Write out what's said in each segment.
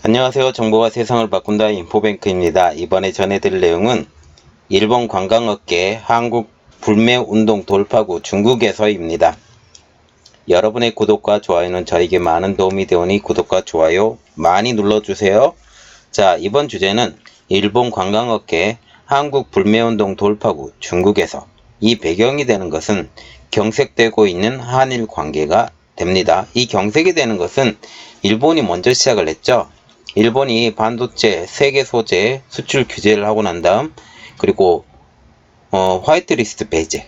안녕하세요. 정보가 세상을 바꾼다 인포뱅크입니다. 이번에 전해드릴 내용은 일본 관광업계 한국 불매운동 돌파구 중국에서입니다. 여러분의 구독과 좋아요는 저에게 많은 도움이 되오니 구독과 좋아요 많이 눌러주세요. 자, 이번 주제는 일본 관광업계 한국 불매운동 돌파구 중국에서. 이 배경이 되는 것은 경색되고 있는 한일 관계가 됩니다. 이 경색이 되는 것은 일본이 먼저 시작을 했죠. 일본이 반도체 세계 소재 수출 규제를 하고 난 다음, 그리고 화이트리스트 배제,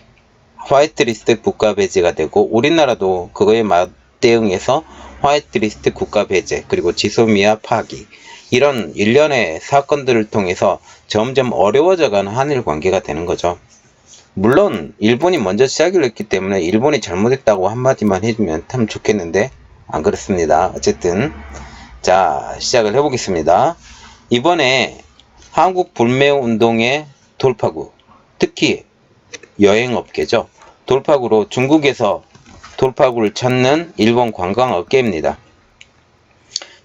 화이트리스트 국가 배제가 되고, 우리나라도 그거에 맞대응해서 화이트리스트 국가 배제, 그리고 지소미아 파기, 이런 일련의 사건들을 통해서 점점 어려워져가는 한일 관계가 되는 거죠. 물론 일본이 먼저 시작을 했기 때문에 일본이 잘못했다고 한마디만 해주면 참 좋겠는데 안 그렇습니다. 어쨌든 자, 시작을 해보겠습니다. 이번에 한국 불매운동의 돌파구, 특히 여행업계죠. 돌파구로 중국에서 돌파구를 찾는 일본 관광업계입니다.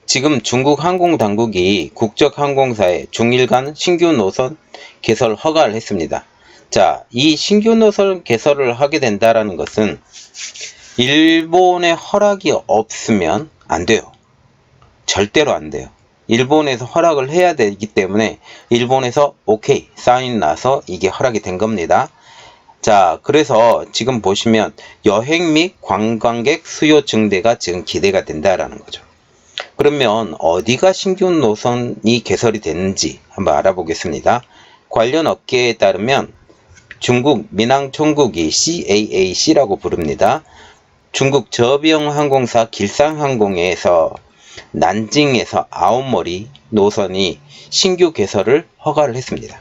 지금 중국 항공당국이 국적항공사에 중일 간 신규 노선 개설 허가를 했습니다. 자, 이 신규 노선 개설을 하게 된다는 것은 일본의 허락이 없으면 안 돼요. 절대로 안 돼요. 일본에서 허락을 해야 되기 때문에 일본에서 오케이 사인 나서 이게 허락이 된 겁니다. 자, 그래서 지금 보시면 여행 및 관광객 수요 증대가 지금 기대가 된다라는 거죠. 그러면 어디가 신규 노선이 개설이 됐는지 한번 알아보겠습니다. 관련 업계에 따르면 중국 민항총국이 CAAC라고 부릅니다. 중국 저비용 항공사 길상항공에서 난징에서 아오모리 노선이 신규 개설을 허가를 했습니다.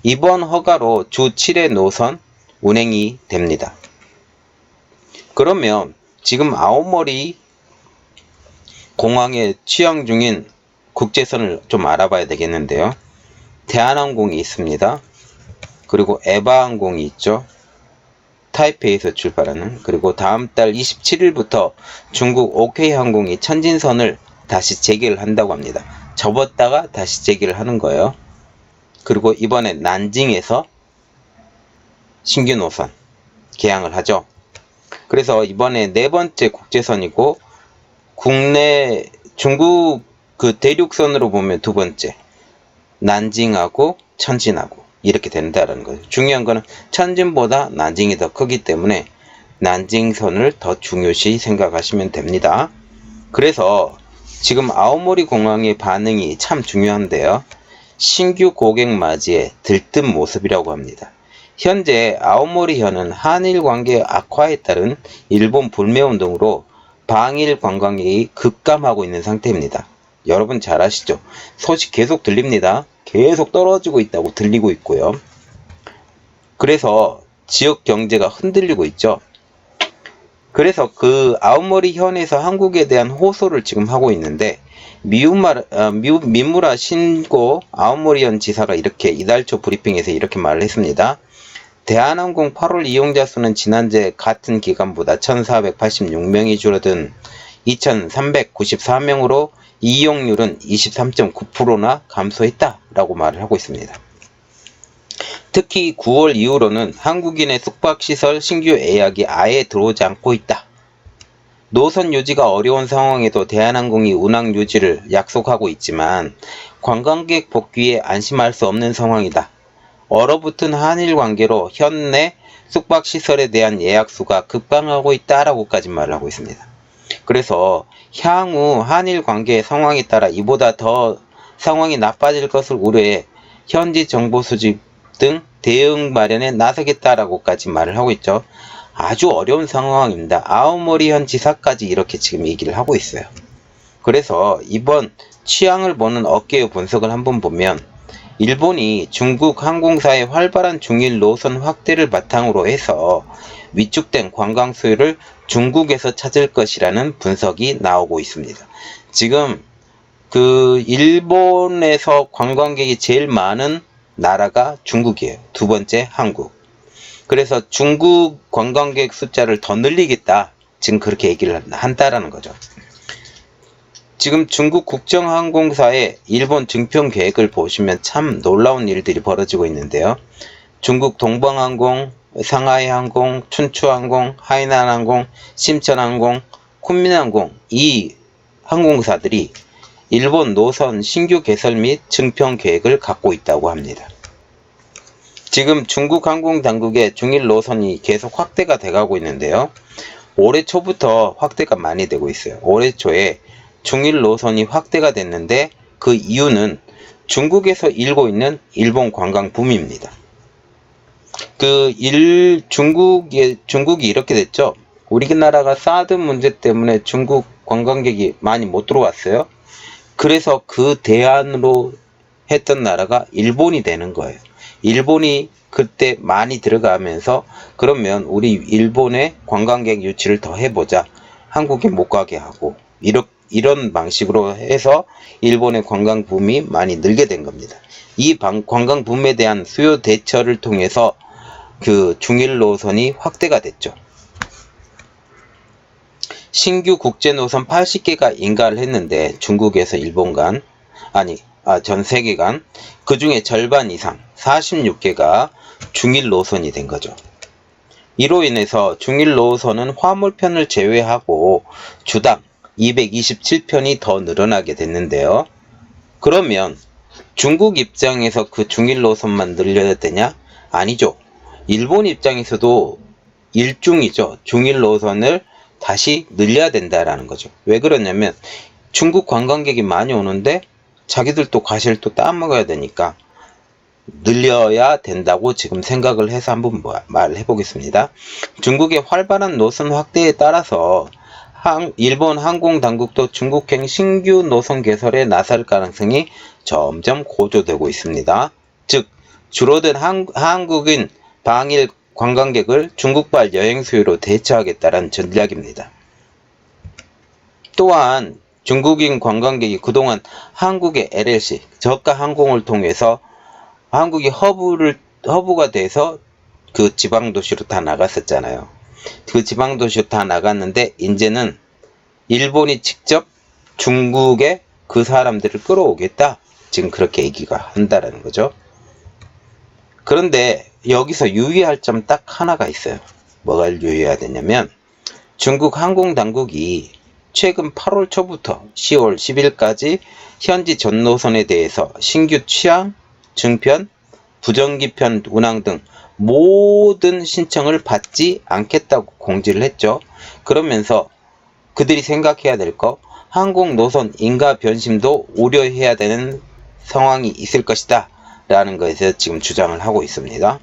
이번 허가로 주 7회 노선 운행이 됩니다. 그러면 지금 아오모리 공항에 취항 중인 국제선을 좀 알아봐야 되겠는데요. 대한항공이 있습니다. 그리고 에바항공이 있죠. 타이페이에서 출발하는. 그리고 다음 달 27일부터 중국 OK항공이 천진선을 다시 재개를 한다고 합니다. 접었다가 다시 재개를 하는 거예요. 그리고 이번에 난징에서 신규 노선 개항을 하죠. 그래서 이번에 네 번째 국제선이고, 국내 중국 그 대륙선으로 보면 두 번째, 난징하고 천진하고 이렇게 된다는 거예요. 중요한 거는 천진보다 난징이 더 크기 때문에 난징선을 더 중요시 생각하시면 됩니다. 그래서 지금 아오모리 공항의 반응이 참 중요한데요. 신규 고객 맞이에 들뜬 모습이라고 합니다. 현재 아오모리현은 한일 관계 악화에 따른 일본 불매운동으로 방일 관광객이 급감하고 있는 상태입니다. 여러분 잘 아시죠? 소식 계속 들립니다. 계속 떨어지고 있다고 들리고 있고요. 그래서 지역 경제가 흔들리고 있죠. 그래서 그 아오모리현에서 한국에 대한 호소를 지금 하고 있는데, 미무라 신고 아오모리현 지사가 이렇게 이달 초 브리핑에서 이렇게 말을 했습니다. 대한항공 8월 이용자 수는 지난해 같은 기간보다 1,486명이 줄어든 2,394명으로 이용률은 23.9%나 감소했다라고 말을 하고 있습니다. 특히 9월 이후로는 한국인의 숙박시설 신규 예약이 아예 들어오지 않고 있다. 노선 유지가 어려운 상황에도 대한항공이 운항 유지를 약속하고 있지만 관광객 복귀에 안심할 수 없는 상황이다. 얼어붙은 한일 관계로 현내 숙박시설에 대한 예약 수가 급감하고 있다라고까지 말을 하고 있습니다. 그래서 향후 한일 관계의 상황에 따라 이보다 더 상황이 나빠질 것을 우려해 현지 정보 수집 등 대응 마련에 나서겠다라고까지 말을 하고 있죠. 아주 어려운 상황입니다. 아오모리현 지사까지 이렇게 지금 얘기를 하고 있어요. 그래서 이번 취향을 보는 업계의 분석을 한번 보면, 일본이 중국 항공사의 활발한 중일 노선 확대를 바탕으로 해서 위축된 관광 수요를 중국에서 찾을 것이라는 분석이 나오고 있습니다. 지금 그 일본에서 관광객이 제일 많은 나라가 중국이에요. 두 번째 한국. 그래서 중국 관광객 숫자를 더 늘리겠다, 지금 그렇게 얘기를 한다라는 거죠. 지금 중국 국정항공사의 일본 증평 계획을 보시면 참 놀라운 일들이 벌어지고 있는데요. 중국 동방항공, 상하이항공, 춘추항공, 하이난항공, 심천항공, 쿤민항공 이 항공사들이 일본 노선 신규 개설 및 증평 계획을 갖고 있다고 합니다. 지금 중국 항공당국의 중일 노선이 계속 확대가 돼가고 있는데요. 올해 초부터 확대가 많이 되고 있어요. 올해 초에 중일 노선이 확대가 됐는데 그 이유는 중국에서 일고 있는 일본 관광 붐입니다. 중국이 이렇게 됐죠. 우리나라가 사드 문제 때문에 중국 관광객이 많이 못 들어왔어요. 그래서 그 대안으로 했던 나라가 일본이 되는 거예요. 일본이 그때 많이 들어가면서 그러면 우리 일본의 관광객 유치를 더 해보자. 한국에 못 가게 하고 이런 방식으로 해서 일본의 관광 붐이 많이 늘게 된 겁니다. 이 관광 붐에 대한 수요 대처를 통해서 그 중일 노선이 확대가 됐죠. 신규 국제 노선 80개가 인가를 했는데 중국에서 일본 간 전 세계 간 그 중에 절반 이상 46개가 중일 노선이 된 거죠. 이로 인해서 중일 노선은 화물편을 제외하고 주당 227편이 더 늘어나게 됐는데요. 그러면 중국 입장에서 그 중일 노선만 늘려야 되냐? 아니죠. 일본 입장에서도 일중이죠. 중일 노선을 다시 늘려야 된다라는 거죠. 왜 그러냐면 중국 관광객이 많이 오는데 자기들도 과실도 따먹어야 되니까 늘려야 된다고 지금 생각을 해서 한번 말해 보겠습니다. 중국의 활발한 노선 확대에 따라서 일본 항공당국도 중국행 신규 노선 개설에 나설 가능성이 점점 고조되고 있습니다. 즉 줄어든 한국인 방일 관광객을 중국발 여행 수요로 대처하겠다는 전략입니다. 또한 중국인 관광객이 그동안 한국의 LLC, 저가 항공을 통해서 한국이 허브가 돼서 그 지방도시로 다 나갔었잖아요. 그 지방도시로 다 나갔는데 이제는 일본이 직접 중국에 그 사람들을 끌어오겠다. 지금 그렇게 얘기가 한다라는 거죠. 그런데 여기서 유의할 점 딱 하나가 있어요. 뭐가 유의해야 되냐면 중국 항공당국이 최근 8월 초부터 10월 10일까지 현지 전 노선에 대해서 신규 취항, 증편, 부정기편 운항 등 모든 신청을 받지 않겠다고 공지를 했죠. 그러면서 그들이 생각해야 될 거 항공 노선 인가 변심도 우려해야 되는 상황이 있을 것이다 라는 것에서 지금 주장을 하고 있습니다.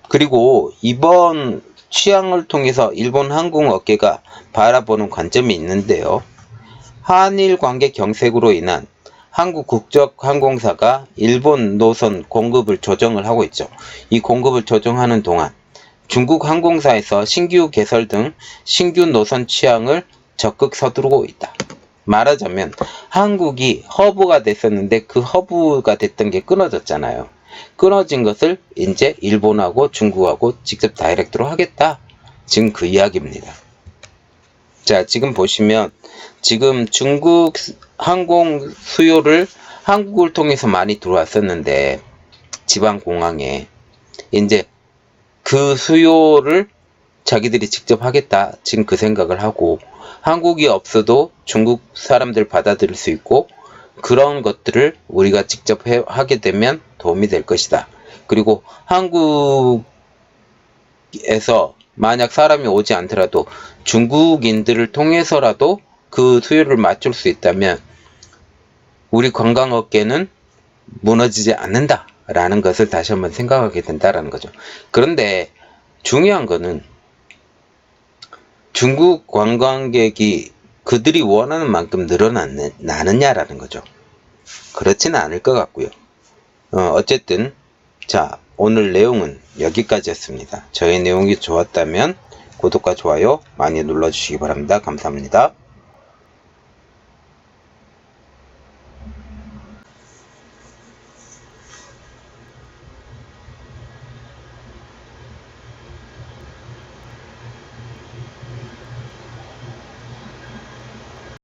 그리고 이번 취항을 통해서 일본 항공업계가 바라보는 관점이 있는데요. 한일 관계 경색으로 인한 한국 국적항공사가 일본 노선 공급을 조정을 하고 있죠. 이 공급을 조정하는 동안 중국 항공사에서 신규 개설 등 신규 노선 취항을 적극 서두르고 있다. 말하자면 한국이 허브가 됐었는데 그 허브가 됐던 게 끊어졌잖아요. 끊어진 것을 이제 일본하고 중국하고 직접 다이렉트로 하겠다. 지금 그 이야기입니다. 자, 지금 보시면 지금 중국 항공 수요를 한국을 통해서 많이 들어왔었는데 지방공항에 이제 그 수요를 자기들이 직접 하겠다. 지금 그 생각을 하고 한국이 없어도 중국 사람들 받아들일 수 있고 그런 것들을 우리가 직접 하게 되면 도움이 될 것이다. 그리고 한국에서 만약 사람이 오지 않더라도 중국인들을 통해서라도 그 수요를 맞출 수 있다면 우리 관광업계는 무너지지 않는다라는 것을 다시 한번 생각하게 된다라는 거죠. 그런데 중요한 거는 중국 관광객이 그들이 원하는 만큼 늘어나느냐라는 거죠. 그렇지는 않을 것 같고요. 어쨌든 자, 오늘 내용은 여기까지였습니다. 저의 내용이 좋았다면 구독과 좋아요 많이 눌러주시기 바랍니다. 감사합니다.